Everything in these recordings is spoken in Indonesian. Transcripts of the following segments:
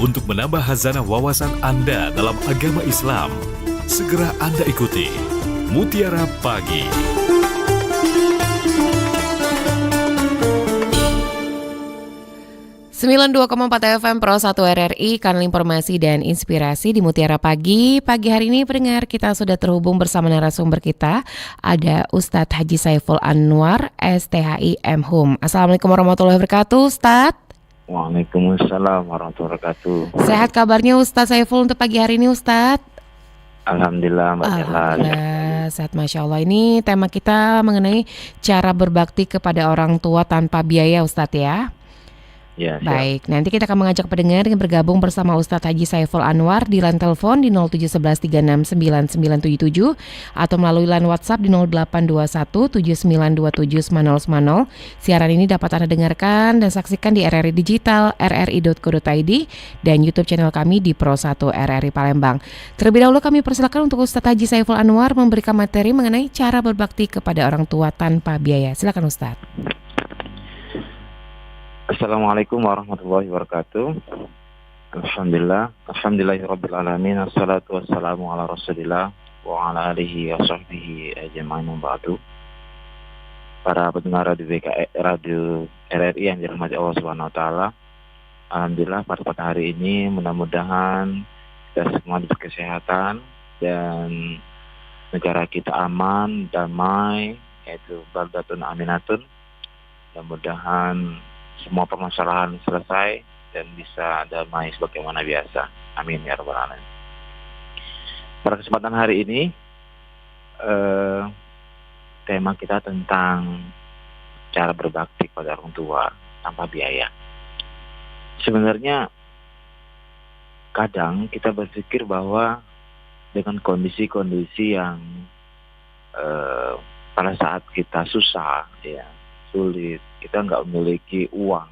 untuk menambah khazanah wawasan Anda dalam agama Islam. Segera Anda ikuti Mutiara Pagi. 92,4 FM Pro 1 RRI, kanal informasi dan inspirasi di Mutiara Pagi. Pagi hari ini pendengar, kita sudah terhubung bersama narasumber kita. Ada Ustadz Haji Saiful Anwar, STHI MHum. Assalamualaikum warahmatullahi wabarakatuh, Ustadz. Waalaikumsalam warahmatullahi wabarakatuh. Sehat kabarnya Ustadz Saiful untuk pagi hari ini, Ustadz? Alhamdulillah, Mbak Jala. Sehat, Masya Allah. Ini tema kita mengenai cara berbakti kepada orang tua tanpa biaya, Ustadz ya. Ya, baik, nanti kita akan mengajak pendengar yang bergabung bersama Ustadz Haji Saiful Anwar di line telepon di 0711369977 atau melalui line WhatsApp di 0821792790. Siaran ini dapat Anda dengarkan dan saksikan di RRI Digital, rri.co.id dan YouTube channel kami di Pro 1 RRI Palembang. Terlebih dahulu kami persilakan untuk Ustadz Haji Saiful Anwar memberikan materi mengenai cara berbakti kepada orang tua tanpa biaya. Silakan Ustadz. Assalamualaikum warahmatullahi wabarakatuh. Alhamdulillahirabbil alamin. Assalatu wassalamu ala Rasulillah wa ala alihi wa sahbihi ajma'in ba'du. Para pendengar radio RRI yang dirahmati Allah Subhanahu wa taala. Alhamdulillah pada hari ini mudah-mudahan kita semua diberi kesehatan dan negara kita aman, damai, yaitu baldatun aminatun. Mudah-mudahan semua permasalahan selesai dan bisa damai sebagaimana biasa. Amin ya rabbal alamin. Pada kesempatan hari ini tema kita tentang cara berbakti pada orang tua tanpa biaya. Sebenarnya kadang kita berpikir bahwa dengan kondisi-kondisi yang pada saat kita susah, ya sulit, kita nggak memiliki uang,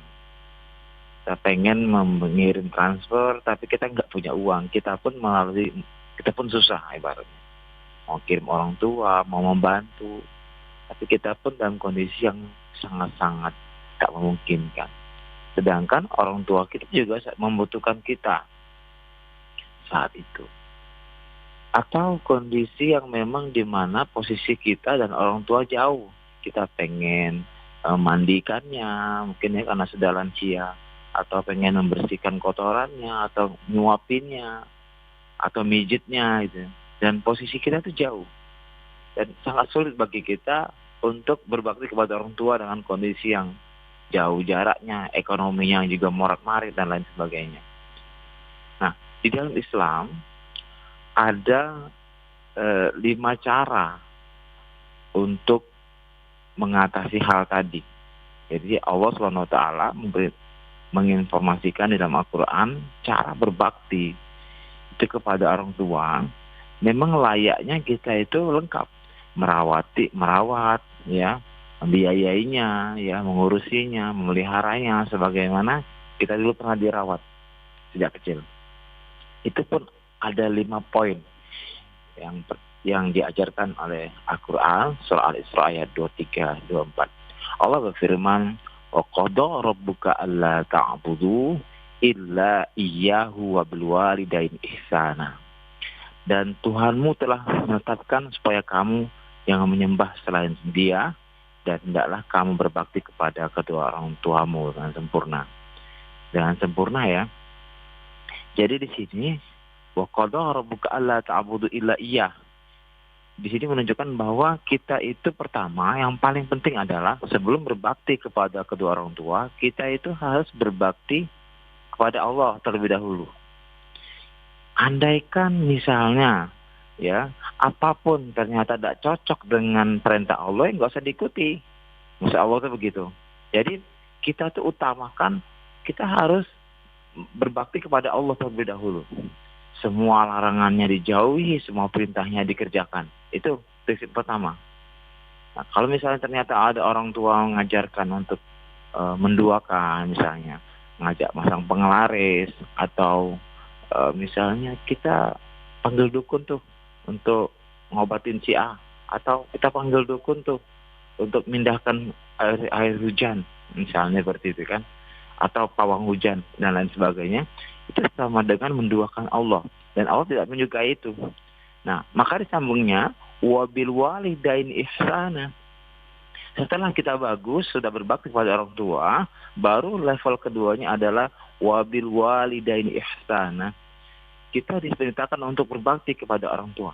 kita pengen mengirim transfer tapi kita nggak punya uang, kita pun susah ibaratnya mau kirim orang tua, mau membantu, tapi kita pun dalam kondisi yang sangat-sangat tak memungkinkan. Sedangkan orang tua kita juga membutuhkan kita saat itu. Atau kondisi yang memang di mana posisi kita dan orang tua jauh, kita pengen mandikannya, mungkin ya karena sudah lansia, atau pengen membersihkan kotorannya, atau nyuapinnya, atau mijitnya gitu. Dan posisi kita itu jauh. Dan sangat sulit bagi kita untuk berbakti kepada orang tua dengan kondisi yang jauh jaraknya, ekonominya juga morat-marit dan lain sebagainya. Nah, di dalam Islam ada 5 cara untuk mengatasi hal tadi. Jadi Allah SWT menginformasikan di dalam Al-Quran cara berbakti itu kepada orang tua. Memang layaknya kita itu lengkap, merawat, ya, membiayainya, ya, mengurusinya, memeliharanya, sebagaimana kita dulu pernah dirawat sejak kecil. Itu pun ada 5 poin yang diajarkan oleh Al-Quran, surah Al-Isra ayat 23-24. Allah berfirman, wa qada rabbuka alla ta'budu illa iyyahu wa bil walidaini ihsana. Dan Tuhanmu telah menetapkan supaya kamu jangan menyembah selain Dia, dan hendaklah kamu berbakti kepada kedua orang tuamu dengan sempurna. Dengan sempurna, ya. Jadi di sini wa qada rabbuka alla ta'budu illa iyyah. Di sini menunjukkan bahwa kita itu pertama yang paling penting adalah sebelum berbakti kepada kedua orang tua, kita itu harus berbakti kepada Allah terlebih dahulu. Andaikan misalnya, ya, apapun ternyata tidak cocok dengan perintah Allah, nggak usah diikuti. Maksud Allah itu begitu. Jadi kita tuh utamakan, kita harus berbakti kepada Allah terlebih dahulu. Semua larangannya dijauhi, semua perintahnya dikerjakan. Itu prinsip pertama. Nah, kalau misalnya ternyata ada orang tua mengajarkan untuk menduakan, misalnya ngajak masang penglaris, atau misalnya kita panggil dukun tuh untuk ngobatin si A, atau kita panggil dukun tuh untuk mindahkan air hujan, misalnya seperti itu kan, atau pawang hujan dan lain sebagainya. itu sama dengan menduakan Allah, dan Allah tidak menyukai itu. Nah, maka disambungnya wabil walidain ihsana. Setelah kita bagus, sudah berbakti kepada orang tua, baru level keduanya adalah wabil walidain ihsana. Kita diperintahkan untuk berbakti kepada orang tua.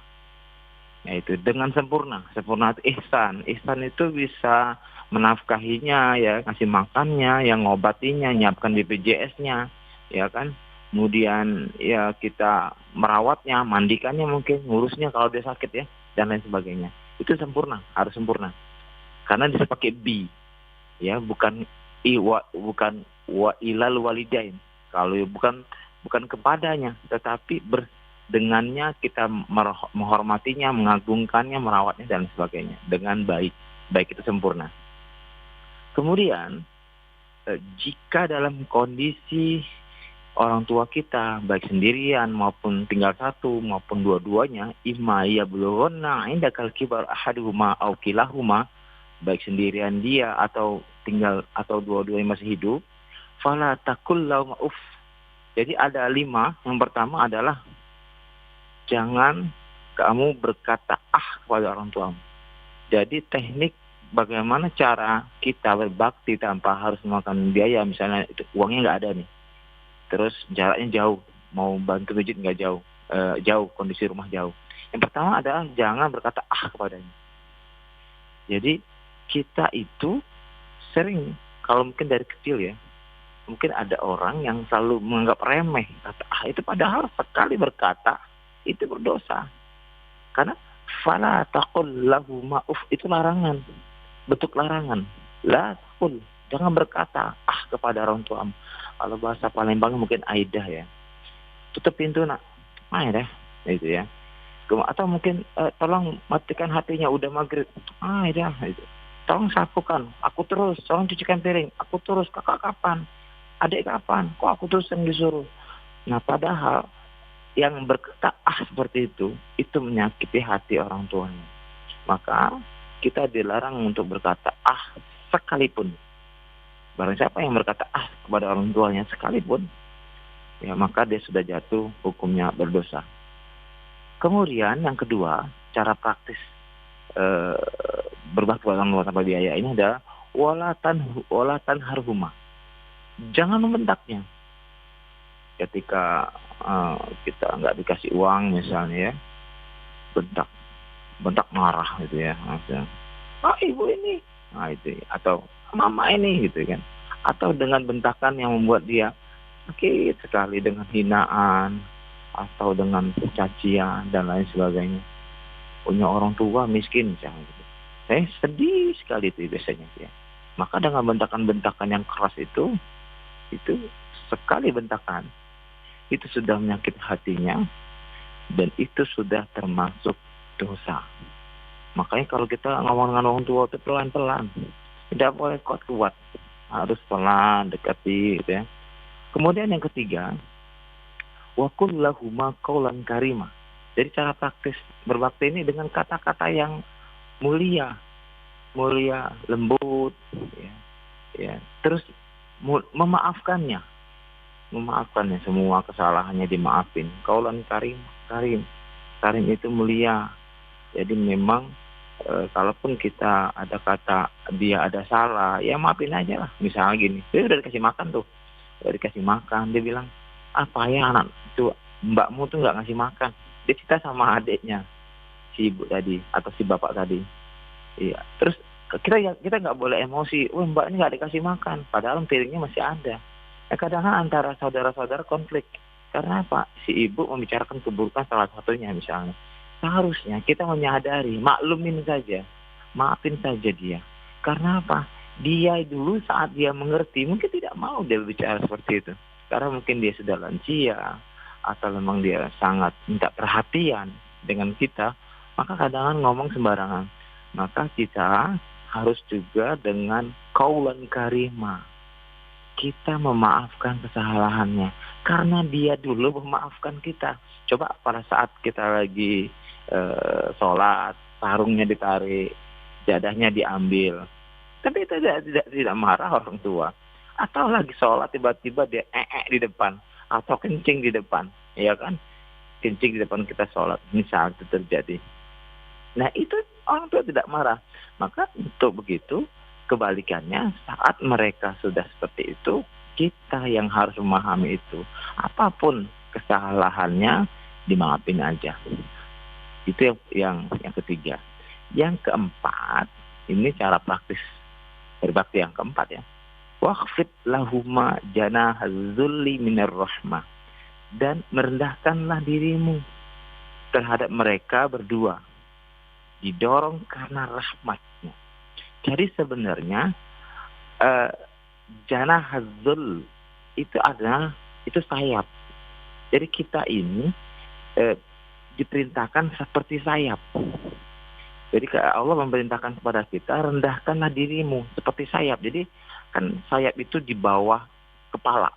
Yaitu dengan sempurna. Sempurna itu ihsan. Ihsan itu bisa menafkahinya, ya, ngasih makannya, yang ngobatinya, nyiapkan BPJS-nya, ya kan. Kemudian ya kita merawatnya, mandikannya mungkin, ngurusnya kalau dia sakit ya, dan lain sebagainya. Itu sempurna, harus sempurna. Karena bisa pakai bi, ya, bukan bukan wa ilal walidain. Kalau bukan kepadanya, tetapi dengannya kita menghormatinya, mengagungkannya, merawatnya dan sebagainya dengan baik. Baik itu sempurna. Kemudian jika dalam kondisi orang tua kita baik sendirian maupun tinggal satu maupun dua-duanya, imma yablughanna indakal kibar ahaduhuma aw kilahuma, baik sendirian dia atau dua-duanya masih hidup, fala taqul lahum uff. Jadi ada 5. Yang pertama adalah jangan kamu berkata kepada orang tuamu. Jadi teknik bagaimana cara kita berbakti tanpa harus memakan biaya, misalnya itu uangnya nggak ada nih, terus jaraknya jauh, mau bantu masjid nggak jauh, jauh, kondisi rumah jauh. Yang pertama adalah jangan berkata kepadanya. Jadi kita itu sering, kalau mungkin dari kecil ya, mungkin ada orang yang selalu menganggap remeh kata itu, padahal sekali berkata itu berdosa. Karena fala taqul lahum uff itu larangan, bentuk larangan. La taqul, jangan berkata kepada orang tuamu. Kalau bahasa Palembang mungkin aidah ya, tutup pintu nak, deh, gitu ya. Atau mungkin tolong matikan HP-nya, udah maghrib, aidah, gitu. Tolong sapukan, aku terus. Tolong cucikan piring, aku terus. Kakak kapan? Adik kapan? Kok aku terus yang disuruh? Nah, padahal yang berkata seperti itu menyakiti hati orang tuanya. Maka kita dilarang untuk berkata sekalipun. Barang siapa yang berkata kepada orang tuanya sekalipun, ya maka dia sudah jatuh, hukumnya berdosa. Kemudian yang kedua, cara praktis berbakti kepada orang tua tanpa biaya ini adalah walatan harhuma. Jangan membentaknya. Ketika kita nggak dikasih uang misalnya ya, bentak marah gitu ya, maksudnya, ibu ini, itu, atau mama ini gitu kan, atau dengan bentakan yang membuat dia sakit sekali, dengan hinaan atau dengan cacian dan lain sebagainya. Punya orang tua miskin misalnya gitu. Saya sedih sekali itu biasanya ya. Maka dengan bentakan-bentakan yang keras itu sekali bentakan itu sudah menyakiti hatinya, dan itu sudah termasuk dosa. Makanya kalau kita ngomong dengan orang tua itu pelan-pelan, tidak boleh kuat-kuat, harus pelan, dekati gitu ya. Kemudian yang ketiga, wa qul lahuma qaulan karima. Jadi cara praktis berbakti ini dengan kata-kata yang mulia, lembut, ya. Terus memaafkannya semua kesalahannya dimaafin. Qaulan karim itu mulia. Jadi memang kalaupun kita ada kata dia ada salah, ya maafin aja lah. Misalnya gini, dia udah dikasih makan, dia bilang, apa ya anak itu, mbakmu tuh nggak ngasih makan. Dia cerita sama adiknya, si ibu tadi atau si bapak tadi. Iya. Terus kita nggak boleh emosi. Mbak ini nggak dikasih makan, padahal piringnya masih ada. Kadang-kadang antara saudara-saudara konflik. Karena apa? Si ibu membicarakan keburukan salah satunya misalnya. Seharusnya kita menyadari, maklumin saja, maafin saja dia. Karena apa? Dia dulu saat dia mengerti mungkin tidak mau dia bicara seperti itu. Karena mungkin dia sudah lansia, atau memang dia sangat minta perhatian dengan kita, maka kadang-kadang ngomong sembarangan. Maka kita harus juga dengan qaulan karima. Kita memaafkan kesalahannya karena dia dulu memaafkan kita. Coba pada saat kita lagi sholat, sarungnya ditarik, jadahnya diambil, tapi tidak marah orang tua. Atau lagi sholat tiba-tiba dia di depan, atau kencing di depan, ya kan? Kencing di depan kita sholat, misal itu terjadi. Nah itu orang tua tidak marah. Maka untuk begitu, kebalikannya saat mereka sudah seperti itu, kita yang harus memahami itu. Apapun kesalahannya, dimaafin aja. Itu yang ketiga. Yang keempat, ini cara praktis berbakti yang keempat ya. Waqfid lahuma janahaz zulli minar rahmah. Dan merendahkanlah dirimu terhadap mereka berdua. Didorong karena rahmatnya. Jadi sebenarnya janahaz zull itu adalah sayap. Jadi kita ini diperintahkan seperti sayap. Jadi Allah memerintahkan kepada kita, rendahkanlah dirimu seperti sayap. Jadi kan sayap itu di bawah kepala.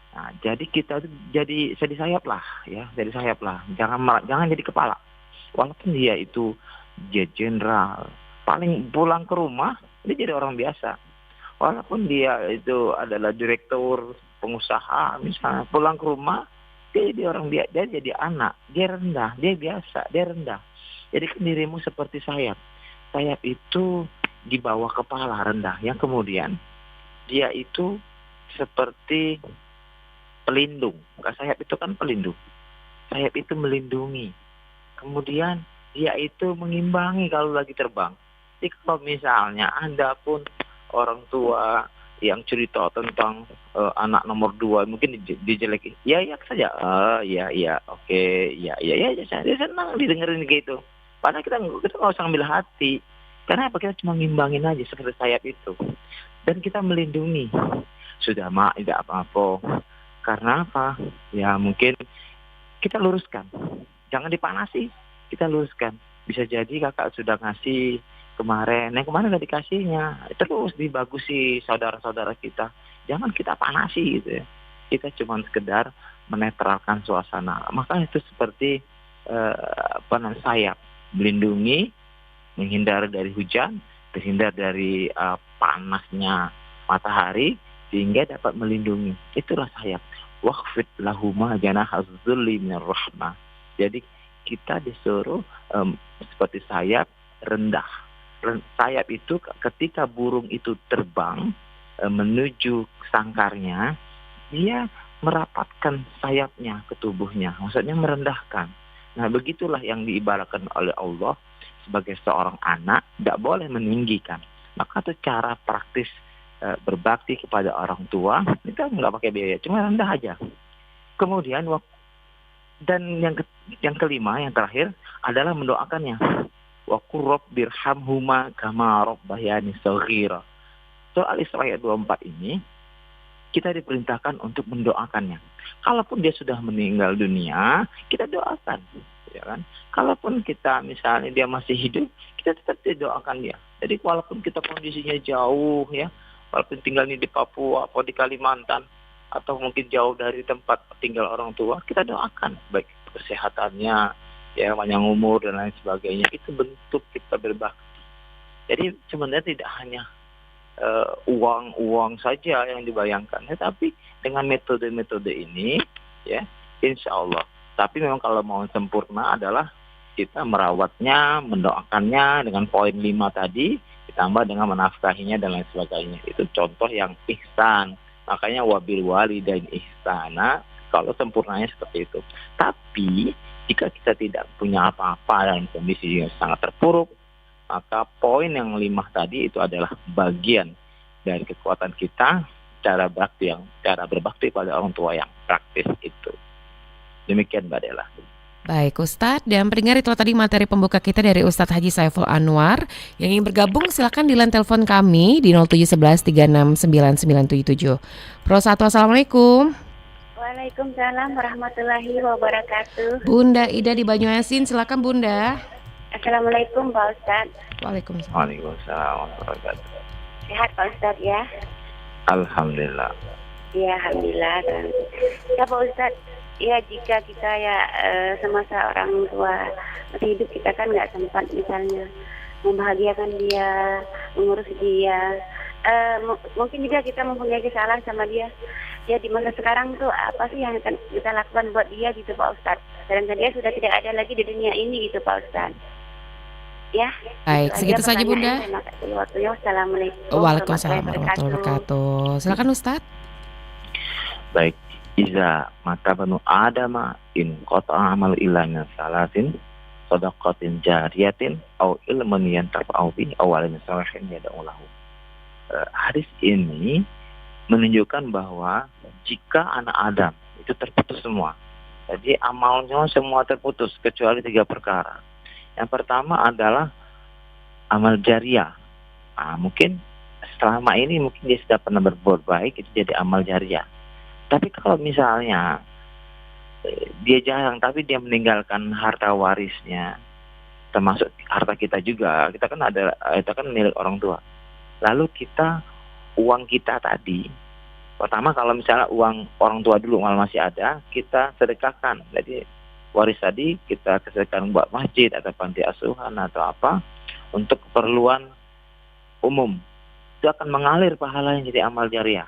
Nah, jadi kita jadi sayap lah, ya, jadi sayap lah. Jangan jadi kepala. Walaupun dia jenderal, paling pulang ke rumah dia jadi orang biasa. Walaupun dia itu adalah direktur, pengusaha, misalnya pulang ke rumah dia jadi orang biasa, dia jadi anak, dia rendah, dia biasa, dia rendah. Jadi kan dirimu seperti sayap. Sayap itu di bawah kepala rendah. Yang kemudian dia itu seperti pelindung. Sayap itu kan pelindung. Sayap itu melindungi. Kemudian dia itu mengimbangi kalau lagi terbang. Jadi kalau misalnya Anda pun orang tua yang cerita tentang anak nomor 2 mungkin dijelekin. Ya saja. Ya, oke. Ya, dia senang didengerin gitu. Padahal kita nggak usah ambil hati. Karena apa? Kita cuma ngimbangin aja seperti sayap itu. Dan kita melindungi. Sudah tidak apa-apa. Karena apa? Ya mungkin kita luruskan. Jangan dipanasi. Kita luruskan. Bisa jadi kakak sudah ngasih kemarin. Yang kemarin nggak dikasihnya. Terus dibagusi saudara-saudara kita. Jangan kita panasi gitu ya. Kita cuma sekedar menetralkan suasana. Maka itu seperti sayap. Melindungi, menghindar dari hujan, terhindar dari panasnya matahari, sehingga dapat melindungi. Itulah sayap. Waqfid lahuma janahaz zulli minar rahmah. Jadi kita disuruh seperti sayap rendah. Sayap itu ketika burung itu terbang menuju sangkarnya, dia merapatkan sayapnya ke tubuhnya. Maksudnya merendahkan. Nah, begitulah yang diibaratkan oleh Allah sebagai seorang anak, tidak boleh meninggikan. Maka itu cara praktis berbakti kepada orang tua, kita nggak pakai biaya, cuma rendah aja. Kemudian, dan yang kelima, yang terakhir, adalah mendoakannya. Wa qur rabbirhamhuma kama rabbayani shaghira. Surah Al-Isra ayat 24 ini, kita diperintahkan untuk mendoakannya. Kalaupun dia sudah meninggal dunia, kita doakan, ya kan? Kalaupun kita misalnya dia masih hidup, kita tetap doakan dia. Jadi walaupun kita kondisinya jauh, ya, walaupun tinggalnya di Papua atau di Kalimantan, atau mungkin jauh dari tempat tinggal orang tua, kita doakan baik kesehatannya, ya, panjang umur dan lain sebagainya. Itu bentuk kita berbakti. Jadi sebenarnya tidak hanya uang saja yang dibayangkan, tapi dengan metode-metode ini, ya, insya Allah. Tapi memang kalau mau sempurna adalah kita merawatnya, mendoakannya dengan poin 5 tadi, ditambah dengan menafkahinya dan lain sebagainya. Itu contoh yang ihsan. Makanya wabil walidain ihsana, kalau sempurnanya seperti itu. Tapi jika kita tidak punya apa-apa dalam kondisi yang sangat terpuruk, maka poin yang 5 tadi itu adalah bagian dari kekuatan kita, cara berbakti pada orang tua yang praktis itu. Demikian Mbak Dela. Baik Ustadz, dan pendengar itu tadi materi pembuka kita dari Ustadz Haji Saiful Anwar. Yang ingin bergabung silakan di line telepon kami di 0711 369977. Pro 1, Assalamualaikum. Waalaikumsalam warahmatullahi wabarakatuh. Bunda Ida di Banyuasin, silakan Bunda. Assalamualaikum Pak Ustadz. Waalaikumsalam. Waalaikumsalam warahmatullahi wabarakatuh. Sehat Pak Ustadz ya? Alhamdulillah. Ya Alhamdulillah. Ya Pak Ustadz, ya jika kita semasa orang tua masih hidup, kita kan nggak sempat misalnya membahagiakan dia, mengurus dia. Mungkin juga kita mempunyai kesalahan sama dia. Ya di masa sekarang tuh apa sih yang akan kita lakukan buat dia gitu Pak Ustadz. Sedangkan dia sudah tidak ada lagi di dunia ini gitu Pak Ustadz. Ya, Baik, itu segitu aja saja Bunda. pertanyaan. Terima kasih waktunya. Wassalamualaikum Waalaikumsalam warahmatullahi warahmatullahi wabarakatuh. wabarakatuh. Silakan Ustadz. Baik, iza maka banu adama in qata amal ilana salasin sadaqatin jariyatin au ilmun yantafa'u bi awalin salihin yad'u lahu. Hadis ini menunjukkan bahwa jika anak Adam itu terputus semua, jadi amalnya semua terputus kecuali 3 perkara. Yang pertama adalah amal jariah. Mungkin selama ini mungkin dia sudah pernah berbuat baik, itu jadi amal jariah. Tapi kalau misalnya dia jarang, tapi dia meninggalkan harta warisnya, termasuk harta kita juga, kita kan milik orang tua. Lalu uang kita tadi, pertama kalau misalnya uang orang tua dulu kalau masih ada, kita sedekahkan. Jadi waris tadi kita sedekahkan buat masjid atau panti asuhan atau apa untuk keperluan umum. Itu akan mengalir pahalanya jadi amal jariah.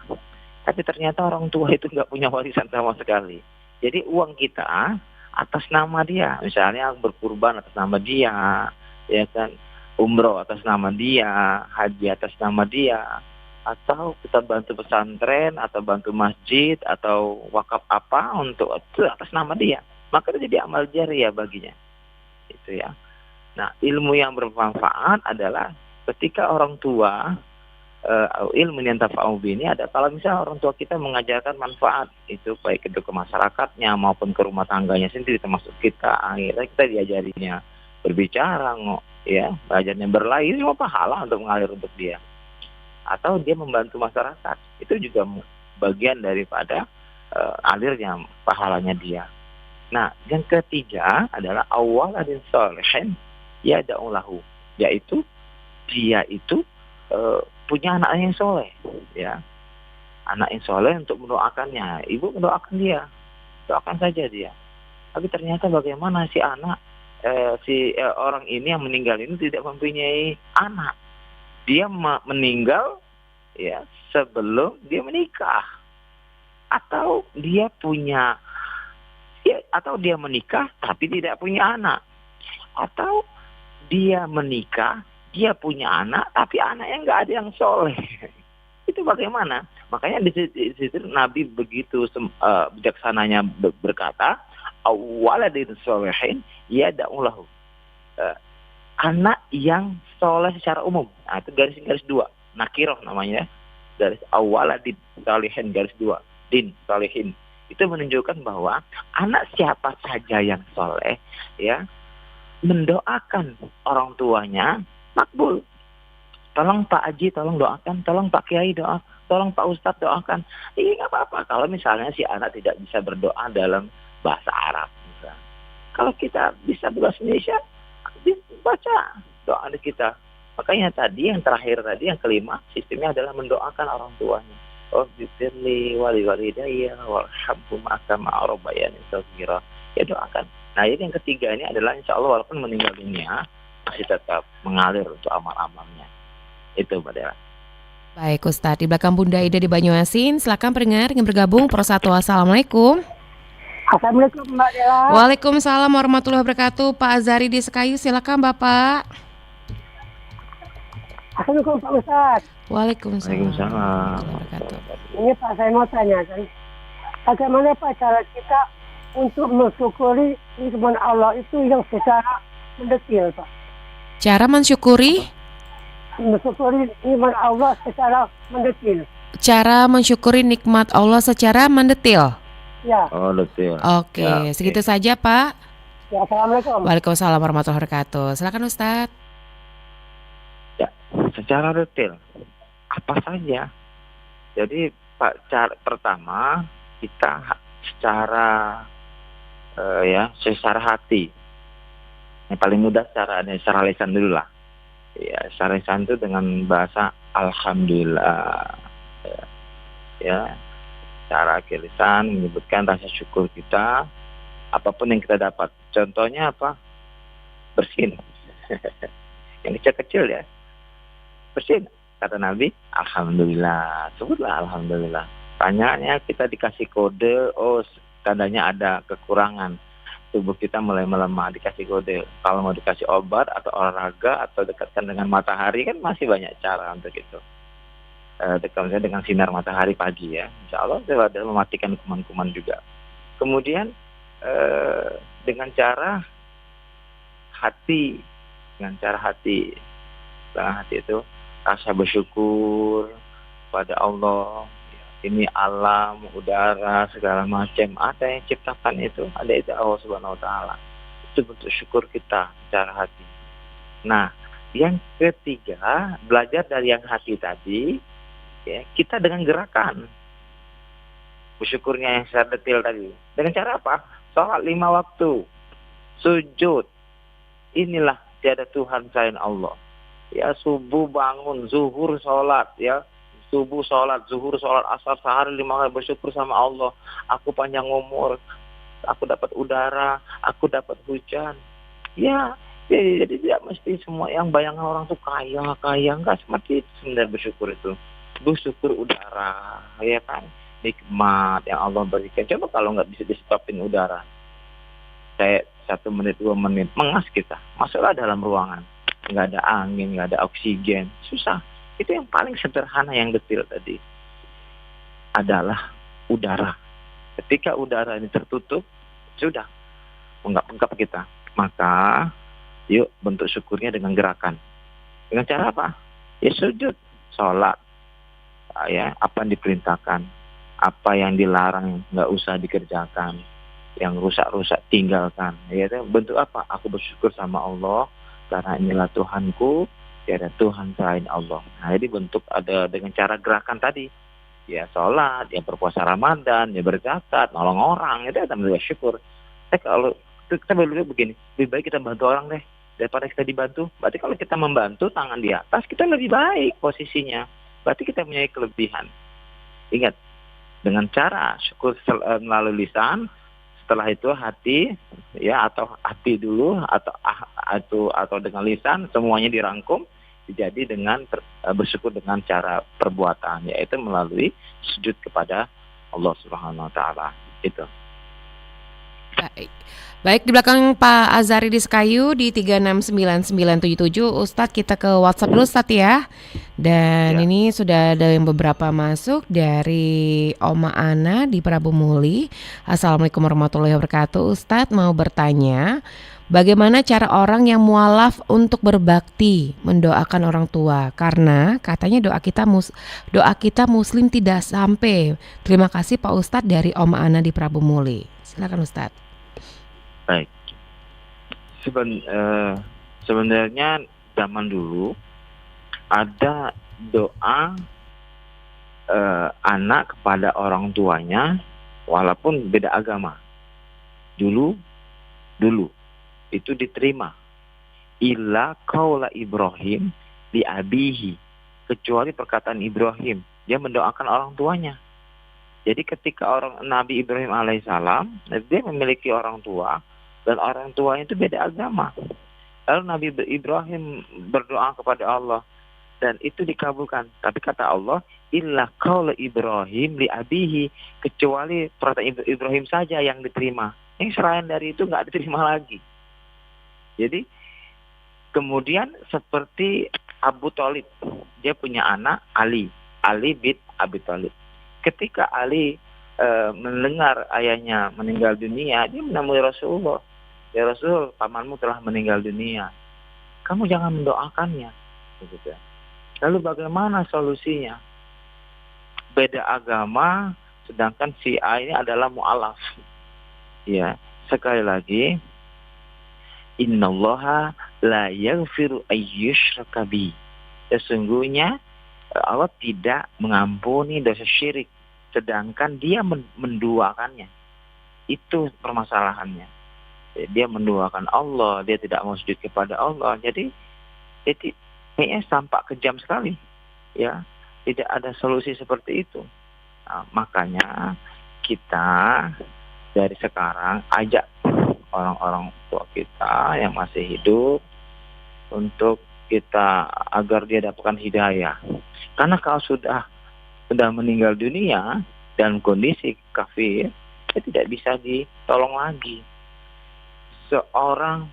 Tapi ternyata orang tua itu nggak punya warisan sama sekali. Jadi uang kita atas nama dia, misalnya berkurban atas nama dia, ya kan, umroh atas nama dia, haji atas nama dia, atau kita bantu pesantren atau bantu masjid atau wakaf apa untuk itu atas nama dia, maka itu jadi amal jariah baginya. Itu ya. Nah, ilmu yang bermanfaat adalah ketika orang tua ilmu yang tafa'u ini ada kalau misalnya orang tua kita mengajarkan manfaat itu baik itu ke masyarakatnya maupun ke rumah tangganya sendiri termasuk kita, akhirnya kita diajarinya berbicara ya, belajarnya berlari, semua pahala untuk mengalir untuk dia. Atau dia membantu masyarakat, itu juga bagian daripada alirnya pahalanya dia. Nah, yang ketiga adalah awaladin sholihin yad'u lahu, yaitu dia itu punya anak yang soleh, ya, anak yang soleh untuk mendoakannya. Ibu mendoakan dia, doakan saja dia. Tapi ternyata bagaimana si anak, orang ini yang meninggal ini tidak mempunyai anak. Dia meninggal, ya, sebelum dia menikah, atau dia menikah tapi tidak punya anak, atau dia menikah, dia punya anak, tapi anaknya nggak ada yang soleh. Itu bagaimana? Makanya di situ Nabi begitu bijaksananya berkata, awaladin solehin yad'u lahu. Anak yang soleh secara umum. Nah, itu garis 2. Nakiroh namanya. Garis awaladin solehin garis 2. Din solehin. Itu menunjukkan bahwa anak siapa saja yang soleh, ya, mendoakan orang tuanya makbul. Tolong Pak Haji, tolong doakan. Tolong Pak Kiai doa. Tolong Pak Ustadz doakan. Ini nggak apa-apa kalau misalnya si anak tidak bisa berdoa dalam bahasa Arab. Misalnya. Kalau kita bisa bahasa Indonesia, baca doa kita. Makanya tadi yang terakhir tadi, yang kelima, sistemnya adalah mendoakan orang tuanya. Oh, bismillah wali walidayya warhamhuma kama rabbayani shaghira. Ya doakan. Nah, ini yang ketiga ini adalah insya Allah walaupun meninggal dunia masih tetap mengalir untuk amal-amalnya. Itu Mbak Dela. Baik Ustadz, di belakang Bunda Ida di Banyuasin, silakan pendengar yang bergabung Pro 1. Assalamualaikum. Assalamualaikum Mbak Dela. Waalaikumsalam warahmatullahi wabarakatuh. Pak Azari di Sekayu, silakan Bapak. Assalamualaikum Pak Ustadz. Waalaikumsalam. Ini Pak, saya mau tanyakan, bagaimana Pak cara kita untuk mensyukuri nikmat Allah itu yang secara mendetil Pak? Cara mensyukuri? Mensyukuri nikmat Allah secara mendetil. Cara mensyukuri nikmat Allah secara mendetil. Ya. Oh, detil. Oke, Ya, segitu saja Pak. Ya, Assalamualaikum. Waalaikumsalam warahmatullahi wabarakatuh. Silakan Ustadz. Ya, secara detail apa saja. Jadi Pak, pertama kita secara secara hati. Yang paling mudah secara lisan dulu lah. Ya, secara lisan itu dengan bahasa alhamdulillah. Ya, secara lisan menyebutkan rasa syukur kita apapun yang kita dapat. Contohnya apa? Bersin. Yang kecil-kecil ya. Bersin. Kata Nabi, alhamdulillah. Sebutlah alhamdulillah. Makanya kita dikasih kode, tandanya ada kekurangan. Tubuh kita mulai melemah, dikasih kode. Kalau mau dikasih obat atau olahraga atau dekatkan dengan matahari kan masih banyak cara untuk itu. Dekatkan dengan sinar matahari pagi ya. Insya Allah itu ada mematikan kuman-kuman juga. Kemudian dengan cara hati, dengan hati itu rasa bersyukur pada Allah. Ini alam, udara, segala macam ada yang ciptakan itu, ada itu Allah Subhanahu Wa Taala. Itu bentuk syukur kita secara hati. Nah, yang ketiga belajar dari yang hati tadi, ya kita dengan gerakan bersyukurnya yang secara detail tadi. Dengan cara apa? Sholat 5 waktu, sujud. Inilah tiada Tuhan selain Allah. Ya subuh bangun, zuhur sholat, ya. Subuh sholat, zuhur sholat, asar sehari 5 kali bersyukur sama Allah. Aku panjang umur, aku dapat udara, aku dapat hujan. Ya, jadi tidak mesti semua yang bayangan orang tuh kaya, enggak seperti itu sebenarnya bersyukur itu. Bersyukur udara, ya kan, nikmat yang Allah berikan. Coba kalau nggak bisa di-stopin udara, kayak 1 menit, 2 menit, mengas kita. Masuklah dalam ruangan, nggak ada angin, nggak ada oksigen, susah. Itu yang paling sederhana yang detail tadi adalah udara. Ketika udara ini tertutup, sudah menggap-menggap kita. Maka yuk bentuk syukurnya dengan gerakan. Dengan cara apa? Ya sujud, sholat. Ya, apa yang diperintahkan, apa yang dilarang nggak usah dikerjakan, yang rusak-rusak tinggalkan. Ya, bentuk apa? Aku bersyukur sama Allah karena inilah Tuhanku. Tiada Tuhan selain Allah. Nah, jadi bentuk ada dengan cara gerakan tadi. Ya sholat, ya berpuasa Ramadan, ya berzakat, nolong orang, itu ada bersyukur. Kalau kita begini, lebih baik kita bantu orang deh daripada kita dibantu. Berarti kalau kita membantu tangan di atas, kita lebih baik posisinya. Berarti kita punya kelebihan. Ingat, dengan cara syukur melalui lisan, setelah itu hati, ya atau hati dulu atau dengan lisan, semuanya dirangkum. Jadi dengan bersyukur dengan cara perbuatan, yaitu melalui sujud kepada Allah Subhanahu Wa Taala. Itu. Baik, di belakang Pak Azari di Sekayu di 369977, Ustadz kita ke WhatsApp dulu Ustadz ya. Dan Ya. ini sudah ada yang beberapa masuk dari Oma Ana di Prabu Muli. Assalamualaikum warahmatullahi wabarakatuh. Ustadz mau bertanya, bagaimana cara orang yang mualaf untuk berbakti mendoakan orang tua? Karena katanya doa kita Muslim tidak sampai. Terima kasih Pak Ustadz dari Oma Ana di Prabu Muli. Silakan Ustadz. Baik. Sebenarnya zaman dulu ada doa anak kepada orang tuanya walaupun beda agama. Dulu itu diterima. Illa qaula Ibrahim li abihi, kecuali perkataan Ibrahim, dia mendoakan orang tuanya. Jadi ketika Nabi Ibrahim alaihissalam, dia memiliki orang tua dan orang tuanya itu beda agama. Lalu Nabi Ibrahim berdoa kepada Allah dan itu dikabulkan. Tapi kata Allah, illa qaula Ibrahim li abihi, kecuali perkataan Ibrahim saja yang diterima. Yang selain dari itu nggak diterima lagi. Jadi kemudian seperti Abu Thalib, dia punya anak Ali bin Abi Thalib. Ketika Ali mendengar ayahnya meninggal dunia, dia menemui Rasulullah. Ya Rasul, pamanmu telah meninggal dunia. Kamu jangan mendoakannya. Begitu. Lalu bagaimana solusinya? Beda agama, sedangkan si A ini adalah mu'alaf. Ya, sekali lagi, innallaha la yaghfiru ayyushraka bi. Sesungguhnya Allah tidak mengampuni dosa syirik, sedangkan dia menduakannya. Itu permasalahannya. Dia menduakan Allah, dia tidak mau sujud kepada Allah. Jadi kayaknya tampak kejam sekali. Ya, tidak ada solusi seperti itu. Nah, makanya kita dari sekarang ajak orang-orang tua kita yang masih hidup untuk kita agar dia dapatkan hidayah. Karena kalau sudah meninggal dunia dalam kondisi kafir, dia tidak bisa ditolong lagi. Seorang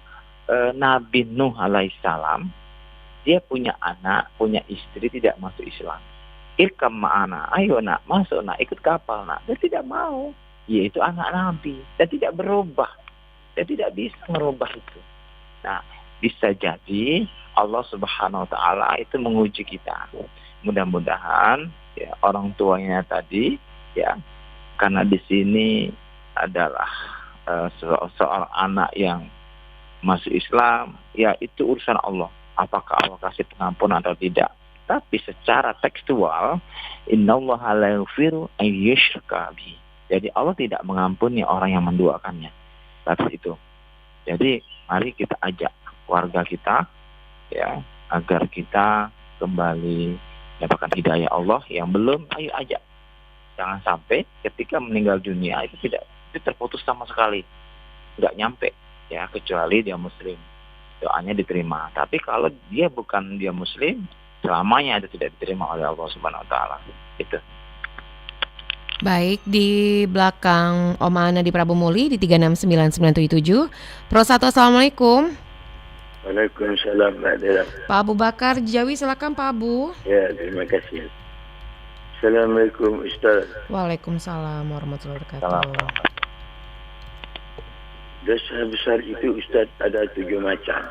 Nabi Nuh alaihissalam, dia punya anak, punya istri tidak masuk Islam. Irkam ma'ana, ayo nak, masuk nak, ikut kapal nak. Dia tidak mau, yaitu anak Nabi, dan tidak berubah. Dia tidak bisa merubah itu. Nah, bisa jadi Allah Subhanahu wa Ta'ala itu menguji kita. Mudah-mudahan ya orang tuanya tadi ya, karena di sini adalah seorang anak yang masuk Islam, ya itu urusan Allah. Apakah Allah kasih pengampunan atau tidak? Tapi secara tekstual, innallaha la yaghfiru an yushraka bihi. Jadi Allah tidak mengampuni orang yang menduakannya. Tapi itu. Jadi mari kita ajak warga kita ya agar kita kembali mendapatkan hidayah Allah. Yang belum, ayo ajak. Jangan sampai ketika meninggal dunia itu terputus sama sekali, nggak nyampe ya, kecuali dia muslim, doanya diterima. Tapi kalau dia bukan dia muslim, selamanya itu tidak diterima oleh Allah Subhanahu Wa Taala. Itu. Baik, di belakang Om Ana di Prabu Muli di 369977. Pro 1, Assalamualaikum. Waalaikumsalam Mbak Dela. Pak Abu Bakar Jawi, silakan Pak Abu. Ya, terima kasih. Assalamualaikum Ustaz. Waalaikumsalam warahmatullahi wabarakatuh. Dosa besar itu Ustaz ada 7 macam.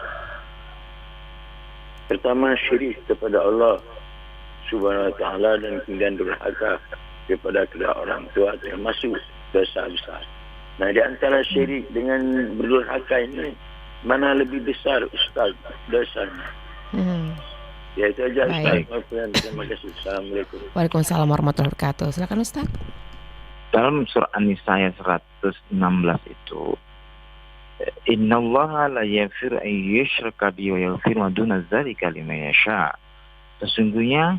Pertama, syirik kepada Allah Subhanahu wa Ta'ala, dan kemudian durhaka kepada kedua orang tua, termasuk dosa besar. Nah, di antara syirik dengan berdurhaka ini, mana lebih besar Ustaz dosanya? Ya, itu aja Ustaz. Terima kasih. Assalamualaikum. Waalaikumsalam warahmatullahi wabarakatuh. Silakan Ustaz. Dalam surah An-Nisa ayat 116 itu, innallaha la yaghfiru an yushraka bihi wa yaghfiru ma duna dzalika liman yasha. Sesungguhnya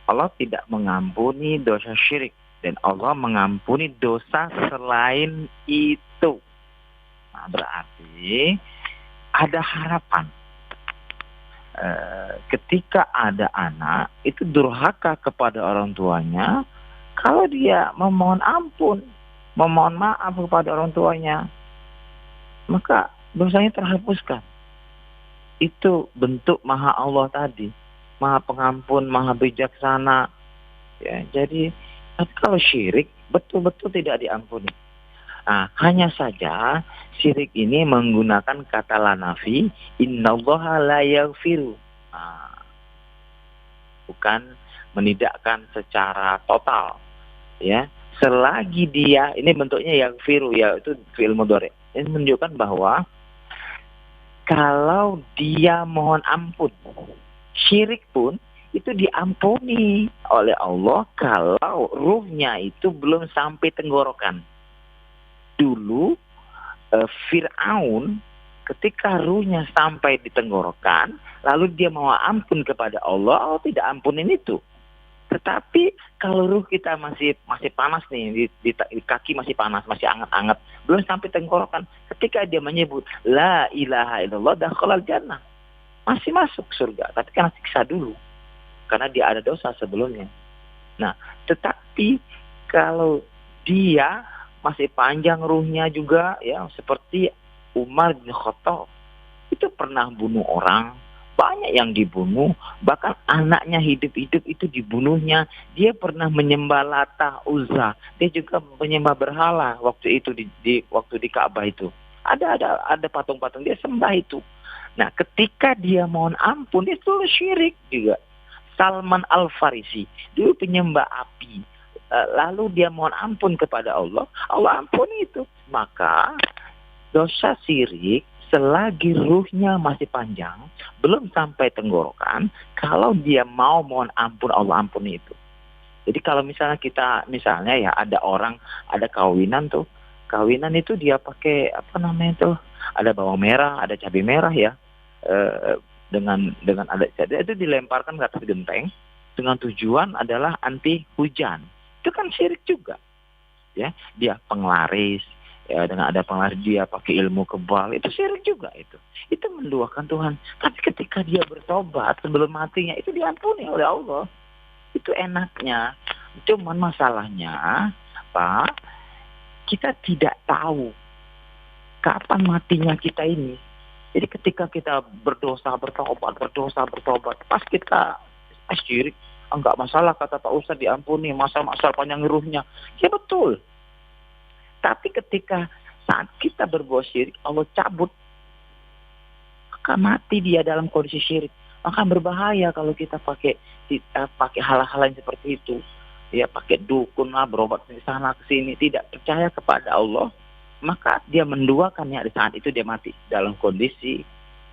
Allah tidak mengampuni dosa syirik, dan Allah mengampuni dosa selain itu. Nah, berarti ada harapan. Ketika ada anak itu durhaka kepada orang tuanya, kalau dia memohon ampun, memohon maaf kepada orang tuanya, maka dosanya terhapuskan. Itu bentuk Maha Allah tadi, Maha Pengampun, Maha Bijaksana. Ya, jadi kalau syirik betul-betul tidak diampuni. Nah, hanya saja syirik ini menggunakan kata lanafi, innallaha la yaghfiru. Nah, bukan menidakkan secara total. Ya, selagi dia, ini bentuknya yaghfiru, ya itu fi'il mudhari'. Ini menunjukkan bahwa kalau dia mohon ampun, syirik pun itu diampuni oleh Allah kalau ruhnya itu belum sampai tenggorokan. Dulu Fir'aun ketika ruhnya sampai di tenggorokan, lalu dia mohon ampun kepada Allah, Allah tidak ampunin itu. Tetapi kalau ruh kita masih panas nih, di kaki masih panas, masih anget-anget, belum sampai tenggorokan, ketika dia menyebut la ilaha illallah dakhalal jannah, masih masuk surga, tapi kena siksa dulu karena dia ada dosa sebelumnya. Nah, tetapi kalau dia masih panjang ruhnya juga, ya seperti Umar bin Khattab, itu pernah bunuh orang, banyak yang dibunuh, bahkan anaknya hidup-hidup itu dibunuhnya. Dia pernah menyembah Lata, Uzza, dia juga menyembah berhala waktu itu waktu di Ka'bah itu. Ada patung-patung, dia sembah itu. Nah, ketika dia mohon ampun, itu syirik juga. Salman Al-Farisi dulu penyembah api, lalu dia mohon ampun kepada Allah, Allah ampuni itu. Maka dosa syirik selagi ruhnya masih panjang, belum sampai tenggorokan, kalau dia mau mohon ampun, Allah ampuni itu. Jadi kalau misalnya ya ada orang, ada kawinan tuh, kawinan itu dia pakai ada bawang merah, ada cabai merah ya, dengan ada itu dilemparkan ke atas genteng dengan tujuan adalah anti hujan. Itu kan syirik juga, ya. Dia penglaris. Ya, dengan ada penglaris dia pakai ilmu kebal, itu syirik juga itu. Itu menduakan Tuhan. Tapi ketika dia bertobat sebelum matinya, itu diampuni oleh Allah. Itu enaknya. Cuman masalahnya berdosa, kita tidak tahu kapan matinya kita ini. Jadi ketika kita berdosa, bertobat, pas kita syirik, enggak masalah kata Pak Ustadz, diampuni, masa panjang ruhnya. Ya betul. Tapi ketika saat kita berbuat syirik, Allah cabut, maka mati dia dalam kondisi syirik. Maka berbahaya kalau kita pakai hal-hal yang seperti itu. Ya pakai dukun lah, berobat ke sana ke sini, tidak percaya kepada Allah, maka dia menduakannya di saat itu dia mati dalam kondisi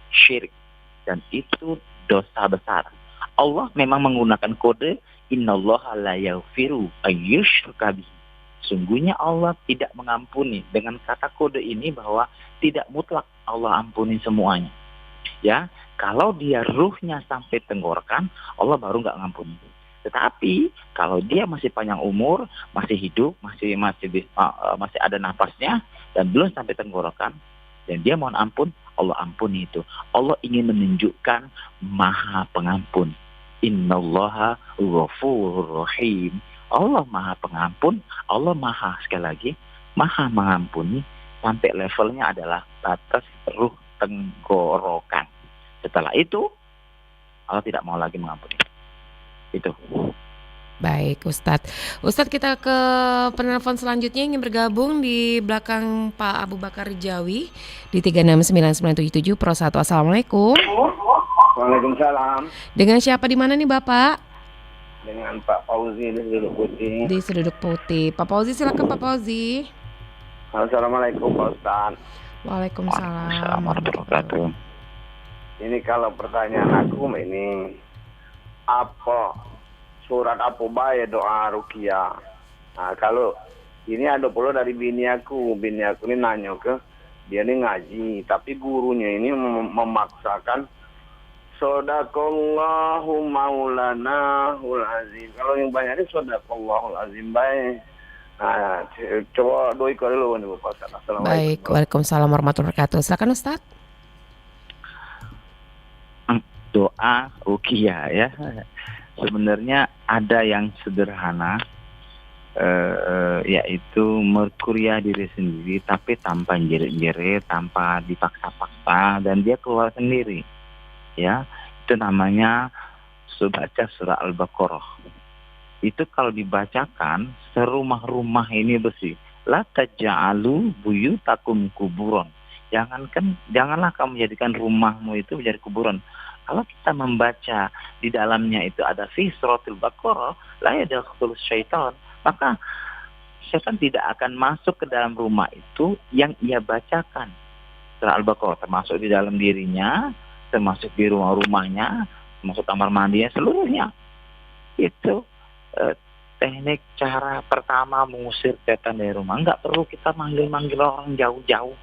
syirik, dan itu dosa besar. Allah memang menggunakan kode innallaha la yaghfiru ayyushraka bihi. Sungguhnya Allah tidak mengampuni. Dengan kata kode ini bahwa tidak mutlak Allah ampuni semuanya. Ya, kalau dia ruhnya sampai tenggorokan, Allah baru nggak ngampuni. Tetapi kalau dia masih panjang umur, masih hidup, masih ada nafasnya dan belum sampai tenggorokan, dan dia mohon ampun, Allah ampuni itu. Allah ingin menunjukkan Maha Pengampun. Innallaha ghafurur rahim. Allah Maha Pengampun, Allah Maha, sekali lagi, Maha mengampuni sampai levelnya adalah batas ruh tenggorokan. Setelah itu Allah tidak mau lagi mengampuni. Itu. Baik, Ustadz. Ustadz, kita ke penelpon selanjutnya ingin bergabung di belakang Pak Abu Bakar Jawi di 369977 Pro 1. Assalamualaikum. Waalaikumsalam. Dengan siapa di mana nih Bapak? Dengan Pak Fauzi di Seduduk Putih. Di Seduduk Putih. Pak Fauzi, silakan Pak Fauzi. Assalamualaikum Pak Ustaz. Waalaikumsalam warahmatullahi wabarakatuh. Ini kalau pertanyaan aku ini, apa surat apa baik doa ruqyah? Nah, kalau ini ada pula dari bini aku ini nanya ke dia ini ngaji, tapi gurunya ini memaksakan Shadaqallahu maulanahul azim. Kalau yang banyak ini Shadaqallahul azim baik. Nah, coba doi dulu nih Pak Ustaz. Assalamualaikum. Baik, waalaikumsalam warahmatullahi wabarakatuh. Silakan Ustaz. Doa ruqyah ya. Sebenarnya ada yang sederhana, yaitu merkuria diri sendiri tapi tanpa jerit-jerit, tanpa dipaksa-paksa, dan dia keluar sendiri. Ya, itu namanya baca surah Al-Baqarah. Itu kalau dibacakan serumah-rumah ini bersih. La taj'alu buyutakum kuburan. Janganlah kamu menjadikan rumahmu itu menjadi kuburan. Kalau kita membaca di dalamnya itu ada fi suratul Baqarah, la yadkhulus syaitan, maka syaitan tidak akan masuk ke dalam rumah itu yang ia bacakan. Surah Al-Baqarah termasuk di dalam dirinya, termasuk di rumahnya, termasuk kamar mandinya, seluruhnya. Itu teknik cara pertama mengusir setan dari rumah. Enggak perlu kita manggil orang jauh-jauh.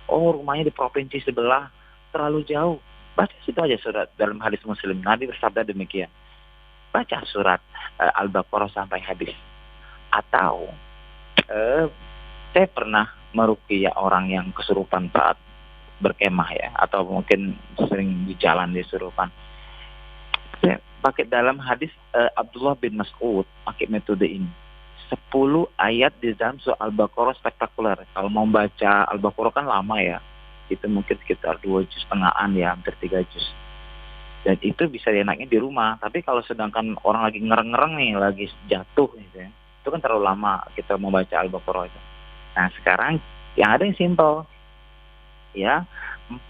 Oh, rumahnya di provinsi sebelah, terlalu jauh. Baca situ aja surat. Dalam hadis Muslim, Nabi bersabda demikian. Baca surat Al-Baqarah sampai habis. Atau saya pernah meruqyah orang yang kesurupan saat berkemah ya, atau mungkin sering di jalan disurupan. Saya pakai dalam hadis Abdullah bin Mas'ud, pakai metode ini. 10 ayat di dalam surah Al-Baqarah spektakuler. Kalau mau baca Al-Baqarah kan lama ya, itu mungkin sekitar 2 juz setengahan ya, hampir 3 juz. Dan itu bisa dienaknya di rumah. Tapi kalau sedangkan orang lagi ngereng-ngereng nih, lagi jatuh gitu ya, itu kan terlalu lama kita membaca Al-Baqarah itu. Nah sekarang yang ada yang simple ya, 4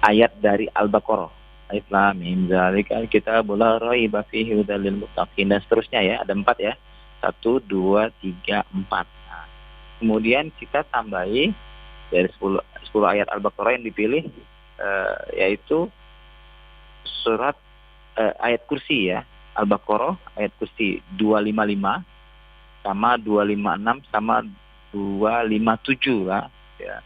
ayat dari Al-Baqarah. Alif Lam Mim Zalikal Kitabul La Raiba Fihi Hudal lil Muttaqin, dan seterusnya ya, ada 4 ya. 1, 2, 3, 4. Nah, kemudian kita tambahi dari 10 ayat Al-Baqarah yang dipilih, yaitu surat ayat kursi ya. Al-Baqarah ayat kursi 255 sama 256 sama 257 lah ya.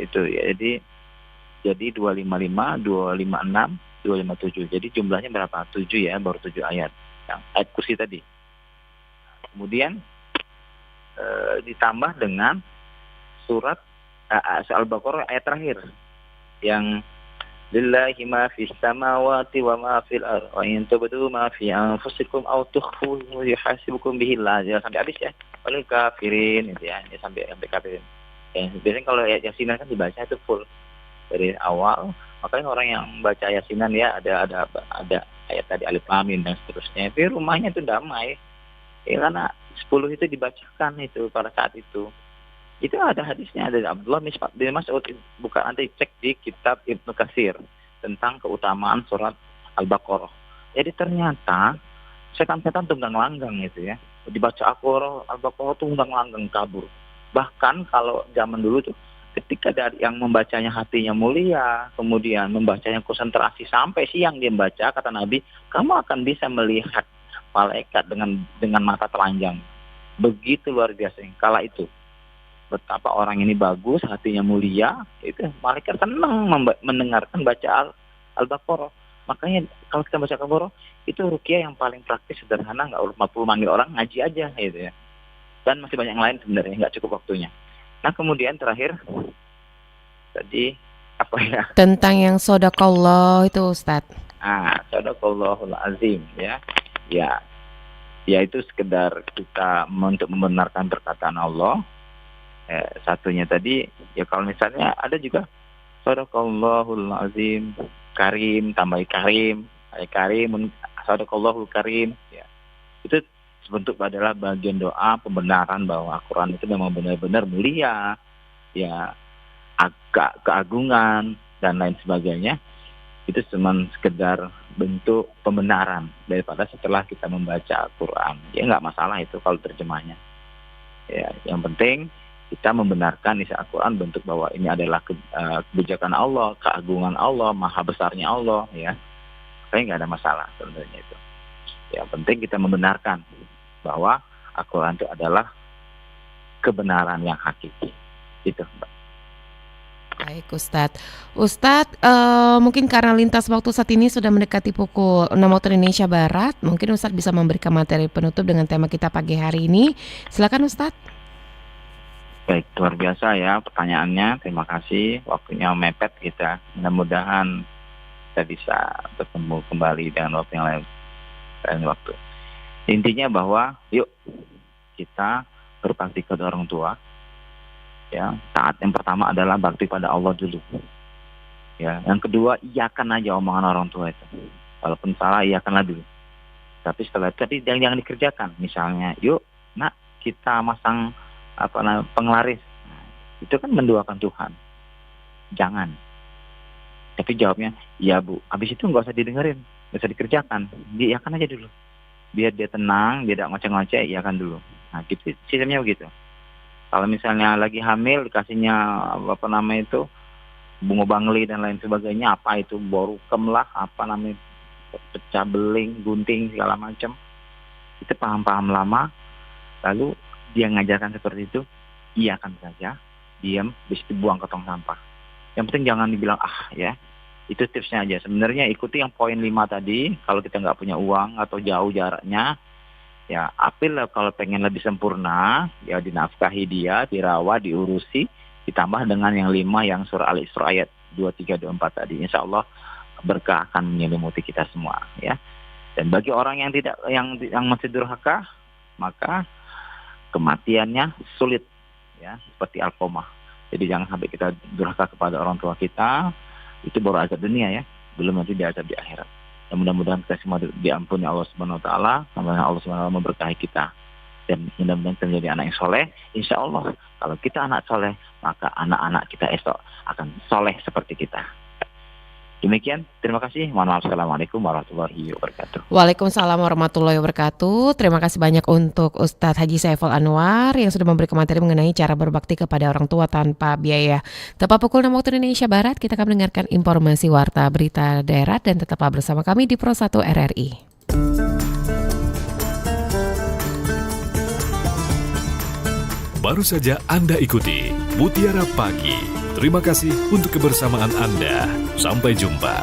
Itu ya, jadi 255, 256, 257. Jadi jumlahnya berapa? 7 ya, baru 7 ayat. Yang ayat kursi tadi. Kemudian ditambah dengan surat Al-Baqarah ayat terakhir yang Lillahi ma fis samawati wa ma fil ardh. Wa in tubdu ma fi anfusikum aw tukhfuhu yuhasibukum bihi Allah. Ya, sampai habis ya. Walil kafirin itu ya. Ya sampai kafirin. Ya, biasanya kalau Yasinan kan dibaca itu full dari awal. Makanya orang yang baca Yasinan ya ada ayat tadi Alif Lam Mim dan seterusnya. Tapi rumahnya itu damai. Ya, karena 10 itu dibacakan itu pada saat itu. Itu ada hadisnya dari Abdullah bin Mas'ud, bukan, nanti cek di kitab Ibnu Katsir tentang keutamaan surat Al-Baqarah. Jadi ternyata setan-setan tunggang langgang itu ya. Dibaca Al-Baqarah tunggang langgang kabur. Bahkan kalau zaman dulu tuh ketika dari yang membacanya hatinya mulia, kemudian membacanya konsentrasi sampai siang dia membaca, kata Nabi, kamu akan bisa melihat malaikat dengan mata telanjang. Begitu luar biasa kala itu. Betapa orang ini bagus, hatinya mulia, itu malaikat senang mendengarkan baca Al-Baqarah. Makanya kalau kita baca Al-Baqarah, itu ruqyah yang paling praktis, sederhana, nggak perlu manggil orang, ngaji aja gitu ya. Dan masih banyak yang lain sebenarnya, nggak cukup waktunya. Nah kemudian terakhir, tadi apa ya? Tentang yang shadaqallah itu Ustadz. Shadaqallahul azim ya. Ya itu sekedar kita untuk membenarkan perkataan Allah. Satunya tadi ya kalau misalnya ada juga Shadaqallahul azim, karim, tambah karim, Shadaqallahul karim ya. Itu sebentuk adalah bagian doa pembenaran bahwa Al-Quran itu memang benar-benar mulia ya, agak keagungan dan lain sebagainya. Itu cuma sekedar bentuk pembenaran daripada setelah kita membaca Al-Quran. Ya nggak masalah itu kalau terjemahnya. Ya, yang penting kita membenarkan isi Al-Quran bentuk bahwa ini adalah kebijakan Allah, keagungan Allah, maha besarnya Allah, ya. Kayaknya nggak ada masalah sebenarnya itu. Yang penting kita membenarkan bahwa Al-Quran itu adalah kebenaran yang hakiki. Itu, Mbak. Baik Ustadz. Mungkin karena lintas waktu saat ini sudah mendekati pukul 6 waktu Indonesia Barat, mungkin Ustadz bisa memberikan materi penutup dengan tema kita pagi hari ini. Silakan Ustadz. Baik, luar biasa ya pertanyaannya. Terima kasih. Waktunya mepet kita. Mudah-mudahan kita bisa bertemu kembali dengan waktu yang lain waktu. Intinya bahwa yuk kita berbakti kepada orang tua. Ya, taat yang pertama adalah bakti pada Allah dulu. Ya, yang kedua iyakan aja omongan orang tua itu. Walaupun salah iyakanlah dulu. Tapi setelah itu jangan dikerjakan. Misalnya, yuk, nak kita masang penglaris. Nah, itu kan menduakan Tuhan. Jangan. Tapi jawabnya, iya Bu. Habis itu nggak usah didengerin, nggak usah dikerjakan. Iyakan aja dulu. Biar dia tenang, dia tidak ngoceh-ngoceh, iyakan dulu. Nah, gitu, sistemnya begitu. Kalau misalnya lagi hamil dikasihnya bunga bangli dan lain sebagainya, apa itu borukem lah, pecah beling, gunting segala macam. Itu paham-paham lama. Lalu dia ngajarkan seperti itu, iyakan saja, diam, bis dibuang ke tong sampah. Yang penting jangan dibilang ya. Itu tipsnya aja. Sebenarnya ikuti yang poin 5 tadi. Kalau kita nggak punya uang atau jauh jaraknya, ya apil kalau pengen lebih sempurna, ya dinafkahi dia, dirawat, diurusi, ditambah dengan yang 5 yang surah Al-Isra ayat 23, 24 tadi. Insya Allah berkah akan menyelimuti kita semua, ya. Dan bagi orang yang masih durhaka, maka kematiannya sulit, ya, seperti Al-Qamah. Jadi jangan sampai kita durhaka kepada orang tua kita, itu baru azab dunia ya, belum nanti diazab di akhirat. Dan mudah-mudahan kita semua diampuni Allah Subhanahu wa taala, mudah-mudahan Allah Subhanahu wa taala memberkahi kita. Dan mudah-mudahan kita menjadi anak yang soleh. Insya Allah kalau kita anak soleh, maka anak-anak kita esok akan soleh seperti kita. Demikian, terima kasih. Mohon maaf. Assalamualaikum warahmatullahi wabarakatuh. Waalaikumsalam warahmatullahi wabarakatuh. Terima kasih banyak untuk Ustadz Haji Saiful Anwar yang sudah memberikan materi mengenai cara berbakti kepada orang tua tanpa biaya. Tepat pukul 6 waktu Indonesia Barat, kita akan mendengarkan informasi warta berita daerah dan tetaplah bersama kami di Pro 1 RRI. Baru saja Anda ikuti Mutiara Pagi. Terima kasih untuk kebersamaan Anda. Sampai jumpa.